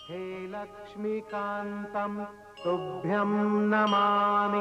हे लक्ष्मीकान्तं तुभ्यं नमामि।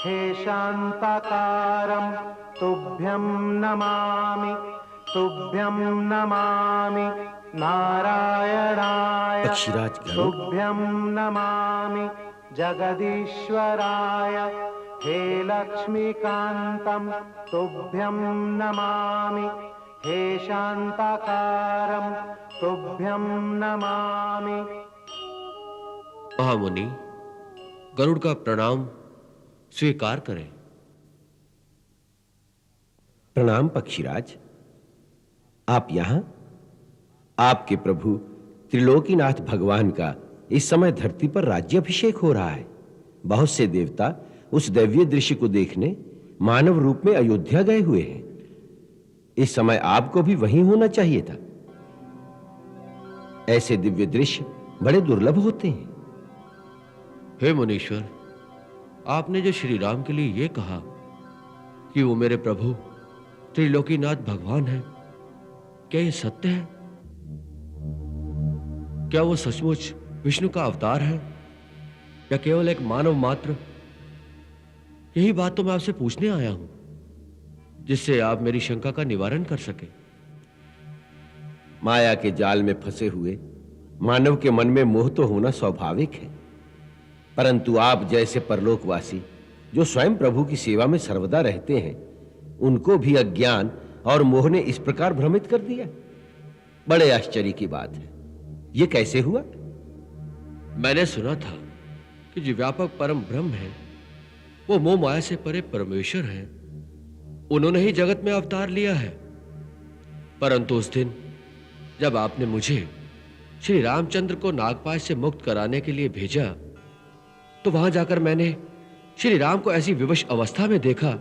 हे शान्ताकारं तुभ्यं नमामि। तुभ्यं नमामि नारायणाय। पक्षीराज गरुड़, तुभ्यं नमामि जगदीश्वराय। हे लक्ष्मीकान्तं तुभ्यं नमामि। हे शान्ताकारं तुभ्यं नमामि। महामुनि, गरुड़ का प्रणाम स्वीकार करें। प्रणाम पक्षीराज। आप यहां? आपके प्रभु त्रिलोकीनाथ भगवान का इस समय धरती पर राज्याभिषेक हो रहा है। बहुत से देवता उस दैवीय दृश्य को देखने मानव रूप में अयोध्या गए हुए हैं। इस समय आपको भी वहीं होना चाहिए था। ऐसे दिव्य दृश्य बड़े दुर्लभ होते हैं। हे मुनीश्वर, आपने जो श्री राम के लिए यह कहा कि वो मेरे प्रभु त्रिलोकीनाथ भगवान है, क्या यह सत्य है? क्या वो सचमुच विष्णु का अवतार है या केवल एक मानव मात्र? यही बात तो मैं आपसे पूछने आया हूं, जिससे आप मेरी शंका का निवारण कर सके। माया के जाल में फंसे हुए मानव के मन में मोह तो होना स्वाभाविक है, परंतु आप जैसे परलोकवासी जो स्वयं प्रभु की सेवा में सर्वदा रहते हैं, उनको भी अज्ञान और मोह ने इस प्रकार भ्रमित कर दिया। बड़े आश्चर्य की बात है। यह कैसे हुआ? मैंने सुना था कि जो व्यापक परम ब्रह्म है वो मोह माया से परे परमेश्वर है। उन्होंने ही जगत में अवतार लिया है। परंतु उस दिन जब आपने मुझे श्री रामचंद्र को नागपाश से मुक्त कराने के लिए भेजा, तो वहां जाकर मैंने श्री राम को ऐसी विवश अवस्था में देखा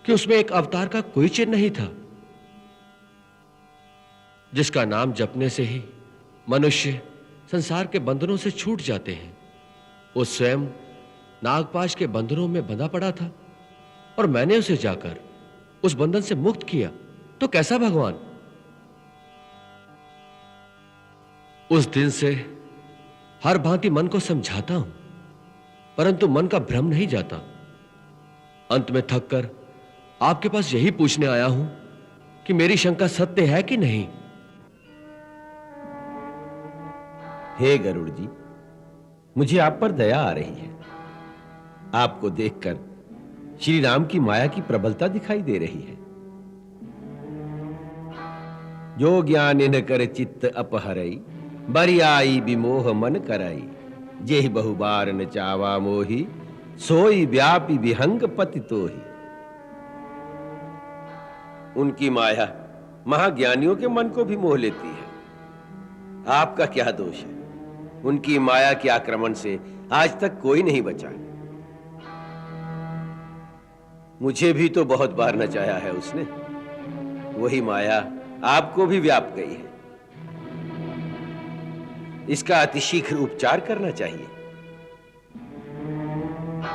कि उसमें एक अवतार का कोई चिन्ह नहीं था, जिसका नाम जपने से ही मनुष्य संसार के बंधनों से छूट जाते हैं। वो स्वयं नागपाश के बंधनों में बंधा पड़ा था और मैंने उसे जाकर उस बंधन से मुक्त किया। तो कैसा भगवान? उस दिन से हर भांति मन को समझाता हूं, परंतु मन का भ्रम नहीं जाता। अंत में थककर आपके पास यही पूछने आया हूं कि मेरी शंका सत्य है कि नहीं। हे गरुड़ जी, मुझे आप पर दया आ रही है। आपको देखकर श्री राम की माया की प्रबलता दिखाई दे रही है। जो ज्ञान इन कर चित्त अपहरई, बरियाई विमोह मन करई। जेहि बहुबार न चावा मोही, सोई व्यापी विहंग पति तोही। उनकी माया महाज्ञानियों के मन को भी मोह लेती है। आपका क्या दोष है? उनकी माया के आक्रमण से आज तक कोई नहीं बचा। मुझे भी तो बहुत बार नचाया है उसने। वही माया आपको भी व्याप गई है। इसका अतिशीघ्र उपचार करना चाहिए।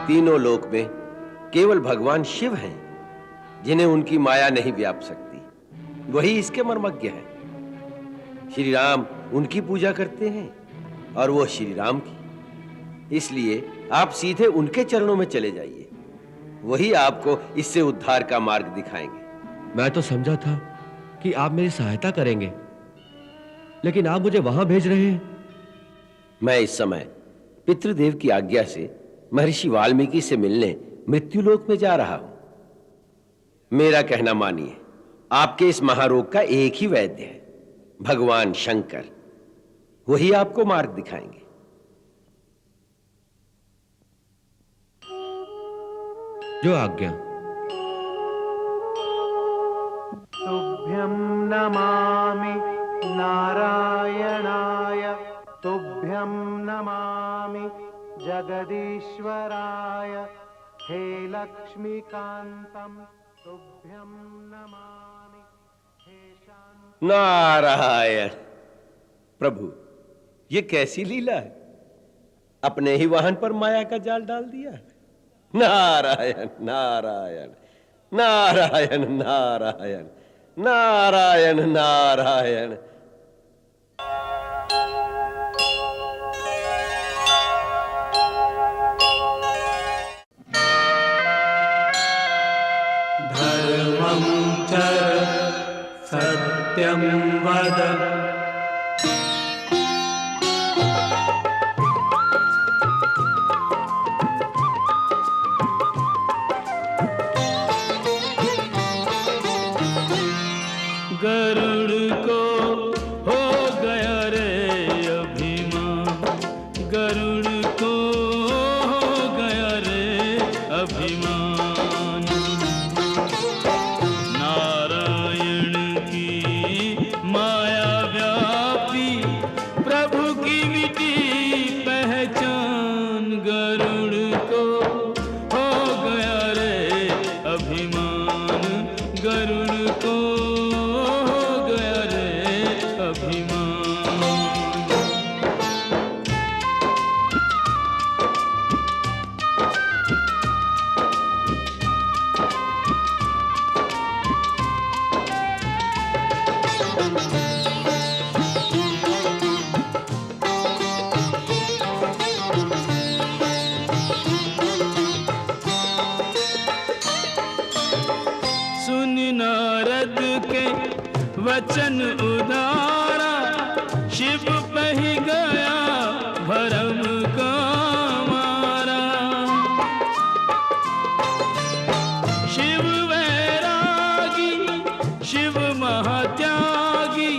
तीनों लोक में केवल भगवान शिव हैं जिन्हें उनकी माया नहीं व्याप सकती। वही इसके मर्मज्ञ हैं। श्री राम उनकी पूजा करते हैं और वो श्री राम की। इसलिए आप सीधे उनके चरणों में चले जाइए। वही आपको इससे उद्धार का मार्ग दिखाएंगे। मैं तो समझा था कि आप मेरी सहायता करेंगे, लेकिन आप मुझे वहां भेज रहे हैं। मैं इस समय पितृदेव की आज्ञा से महर्षि वाल्मीकि से मिलने मृत्युलोक में जा रहा हूं। मेरा कहना मानिए, आपके इस महारोग का एक ही वैद्य है, भगवान शंकर। वही आपको मार्ग दिखाएंगे। जो आज्ञा। तुभ्यं नमामि नारायणाय। तुभ्यं नमामि जगदीश्वराय। हे लक्ष्मीकान्तं तुभ्यं नमामि। हे शान्ति। नारायण। प्रभु, ये कैसी लीला है? अपने ही वाहन पर माया का जाल डाल दिया है। नारायण नारायण नारायण नारायण नारायण नारायण। धर्मं चर सत्यं वद। गरुड़ को हो गया रे अभिमान, गरुड़ को हो गया रे अभिमान। नारायण की माया व्यापी प्रभु की मिटी पहचान, गरुड़ को हो गया रे अभिमान, गरुड़ को नारद के वचन उदारा, शिव पे ही गया भरम का मारा। शिव वैरागी शिव महात्यागी,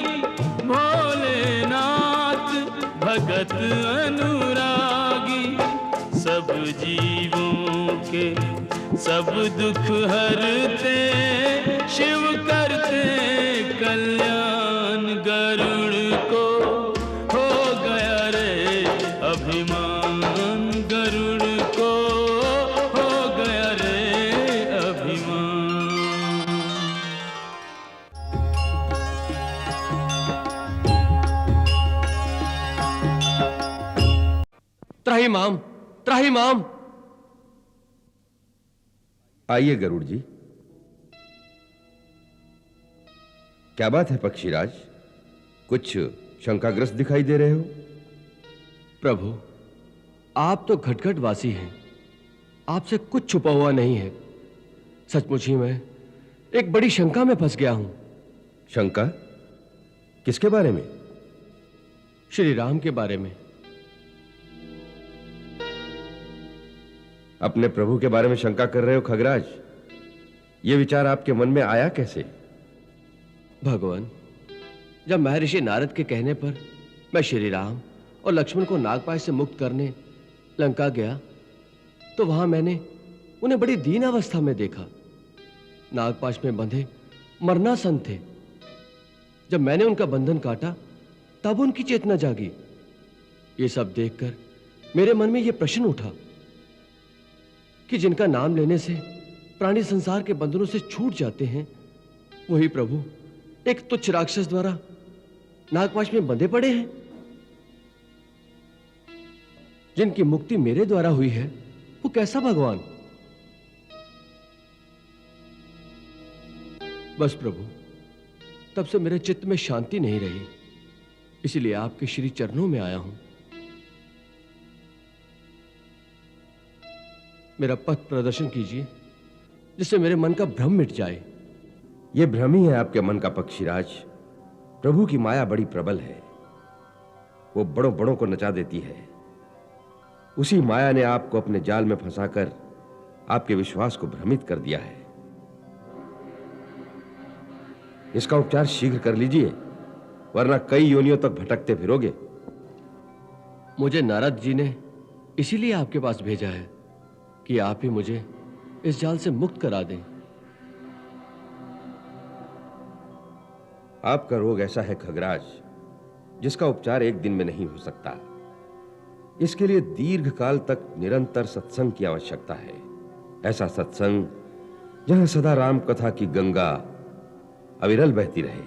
भोलेनाथ भगत अनुरागी। सब जीवों के सब दुख हरते, शिव करते कल्याण। गरुड़ को हो गया रे अभिमान, गरुड़ को हो गया रे अभिमान। त्राहिमाम, त्राहिमाम। आइए गरुड़ जी। क्या बात है पक्षीराज, कुछ शंकाग्रस्त दिखाई दे रहे हो? प्रभु, आप तो घटघट वासी हैं, आपसे कुछ छुपा हुआ नहीं है। सचमुच ही मैं एक बड़ी शंका में फंस गया हूं। शंका? किसके बारे में? श्री राम के बारे में। अपने प्रभु के बारे में शंका कर रहे हो खगराज? यह विचार आपके मन में आया कैसे? भगवान, जब महर्षि नारद के कहने पर मैं श्री राम और लक्ष्मण को नागपाश से मुक्त करने लंका गया, तो वहां मैंने उन्हें बड़ी दीन अवस्था में देखा। नागपाश में बंधे मरनासन थे। जब मैंने उनका बंधन काटा, तब उनकी चेतना जागी। ये सब देखकर मेरे मन में यह प्रश्न उठा कि जिनका नाम लेने से प्राणी संसार के बंधनों से छूट जाते हैं, वही प्रभु एक तुच्छ राक्षस द्वारा नागपाश में बंधे पड़े हैं। जिनकी मुक्ति मेरे द्वारा हुई है, वो कैसा भगवान? बस प्रभु, तब से मेरे चित्त में शांति नहीं रही, इसलिए आपके श्री चरणों में आया हूं। मेरा पथ प्रदर्शन कीजिए, जिससे मेरे मन का भ्रम मिट जाए। यह भ्रम ही है आपके मन का पक्षीराज। प्रभु की माया बड़ी प्रबल है, वो बड़ों बड़ों को नचा देती है। उसी माया ने आपको अपने जाल में फंसाकर आपके विश्वास को भ्रमित कर दिया है। इसका उपचार शीघ्र कर लीजिए, वरना कई योनियों तक भटकते फिरोगे। मुझे नारद जी ने इसीलिए आपके पास भेजा है कि आप ही मुझे इस जाल से मुक्त करा दें। आपका रोग ऐसा है खगराज, जिसका उपचार एक दिन में नहीं हो सकता। इसके लिए दीर्घ काल तक निरंतर सत्संग की आवश्यकता है। ऐसा सत्संग जहां सदा राम कथा की गंगा अविरल बहती रहे।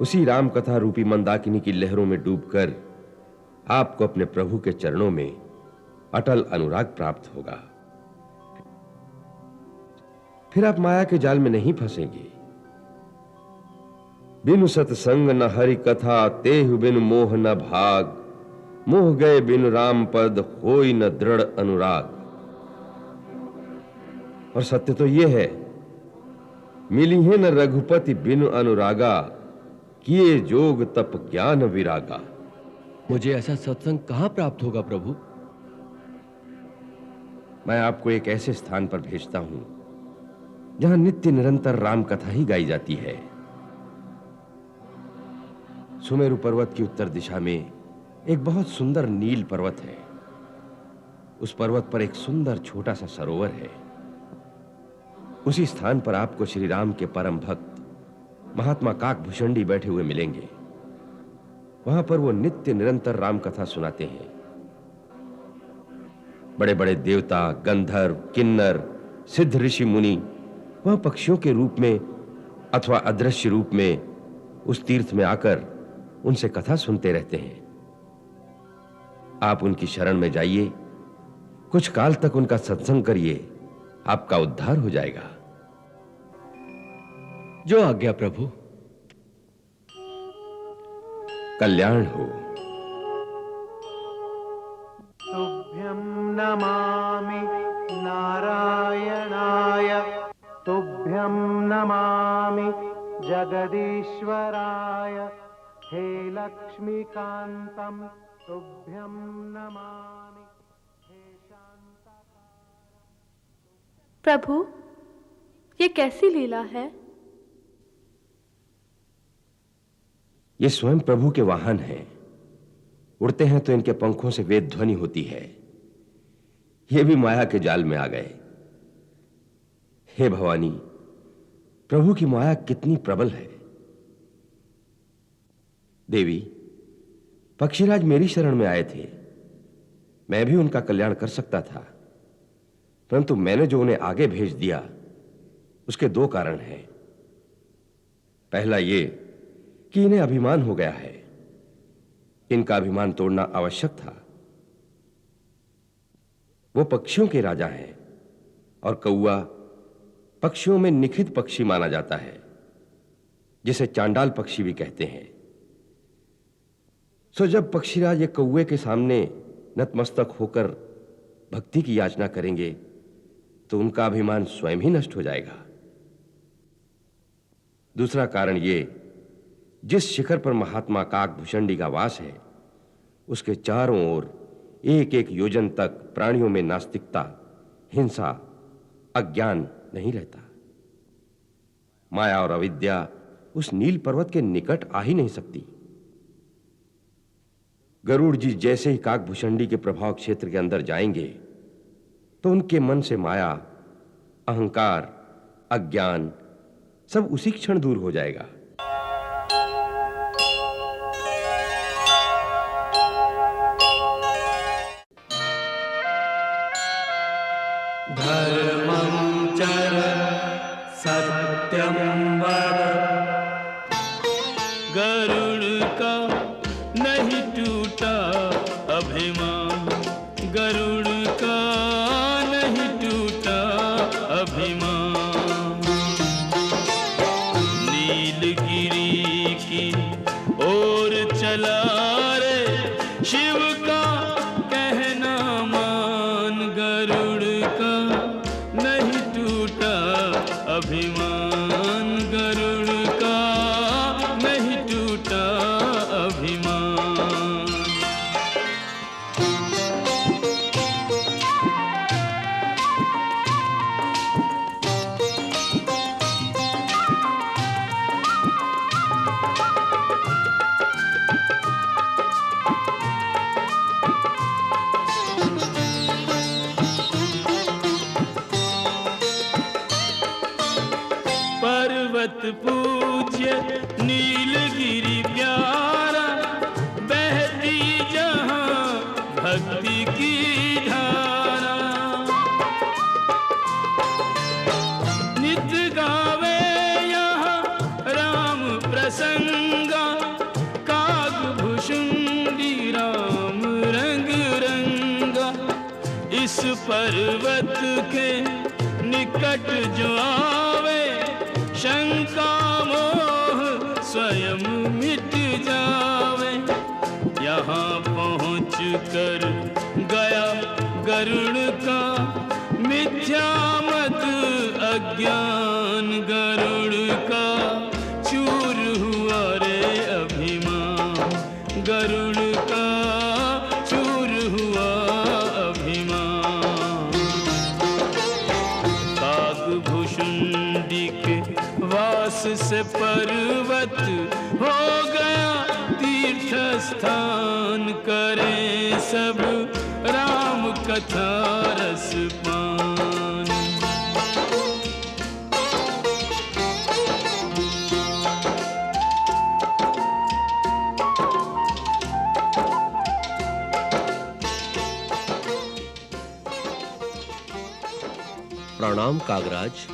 उसी राम कथा रूपी मंदाकिनी की लहरों में डूबकर आपको अपने प्रभु के चरणों में अटल अनुराग प्राप्त होगा। फिर आप माया के जाल में नहीं फंसेंगे। बिनु सत्संग न हरि कथा, तेहु बिनु मोह न भाग। मोह गए बिनु राम पद, होई न दृढ़ अनुराग। और सत्य तो यह है मिली है न रघुपति बिनु अनुरागा, किए जोग तप ज्ञान विरागा। मुझे ऐसा सत्संग कहां प्राप्त होगा प्रभु? मैं आपको एक ऐसे स्थान पर भेजता हूं जहां नित्य निरंतर राम कथा ही गाई जाती है। सुमेरु पर्वत की उत्तर दिशा में एक बहुत सुंदर नील पर्वत है। उस पर्वत पर एक सुंदर छोटा सा सरोवर है। उसी स्थान पर आपको श्री राम के परम भक्त महात्मा काकभूषणी बैठे हुए मिलेंगे। वहां पर वो नित्य निरंतर राम कथा सुनाते हैं। बड़े बड़े देवता, गंधर्व, किन्नर, सिद्ध, ऋषि, मुनि वह पक्षियों के रूप में अथवा अदृश्य रूप में उस तीर्थ में आकर उनसे कथा सुनते रहते हैं। आप उनकी शरण में जाइए, कुछ काल तक उनका सत्संग करिए, आपका उद्धार हो जाएगा। जो आज्ञा प्रभु। कल्याण हो। तुभ्यं नमामि नारायणाय, तुभ्यं नमामि जगदीश्वराय, हे लक्ष्मीकान्तं तुभ्यं नमामि, हे शान्ताकारं। प्रभु, ये कैसी लीला है? ये स्वयं प्रभु के वाहन हैं। उड़ते हैं तो इनके पंखों से वेद ध्वनि होती है। ये भी माया के जाल में आ गए। हे भवानी, प्रभु की माया कितनी प्रबल है। देवी, पक्षीराज मेरी शरण में आए थे। मैं भी उनका कल्याण कर सकता था, परंतु मैंने जो उन्हें आगे भेज दिया उसके दो कारण हैं। पहला ये कि इन्हें अभिमान हो गया है। इनका अभिमान तोड़ना आवश्यक था। वो पक्षियों के राजा हैं और कौआ पक्षियों में निखित पक्षी माना जाता है, जिसे चांडाल पक्षी भी कहते हैं। सो जब पक्षीराज एक कौए के सामने नतमस्तक होकर भक्ति की याचना करेंगे तो उनका अभिमान स्वयं ही नष्ट हो जाएगा। दूसरा कारण ये, जिस शिखर पर महात्मा काकभूषणी का वास है उसके चारों ओर एक एक योजन तक प्राणियों में नास्तिकता, हिंसा, अज्ञान नहीं रहता। माया और अविद्या उस नील पर्वत के निकट आ ही नहीं सकती। गरुड़ जी जैसे ही काकभूषणी के प्रभाव क्षेत्र के अंदर जाएंगे तो उनके मन से माया, अहंकार, अज्ञान सब उसी क्षण दूर हो जाएगा। धर्मं चर सत्यं वद, गरुड़ का नहीं टूटा अभिमान, गरुड़ का नहीं टूटा अभिमान। नीलगिरी की ओर चला रे शिव का कहना मान, गरुड़ का नहीं टूटा अभिमान, गरुड़ का नहीं टूटा अभिमान। पर्वत पूज्य नीलगिरी प्यारा, बहती जहां भक्ति की धारा। नित गावे यहाँ राम प्रसंगा, काकभूषणी राम रंग रंगा। इस पर्वत के निकट जो आवे, शंका मोह स्वयं मिट जावे। यहाँ पहुँच कर गया गरुड़ का मिथ्या मत अज्ञान, गरुड़ से पर्वत हो गया तीर्थ स्थान, करें सब राम कथा रस पान। प्रणाम कागराज।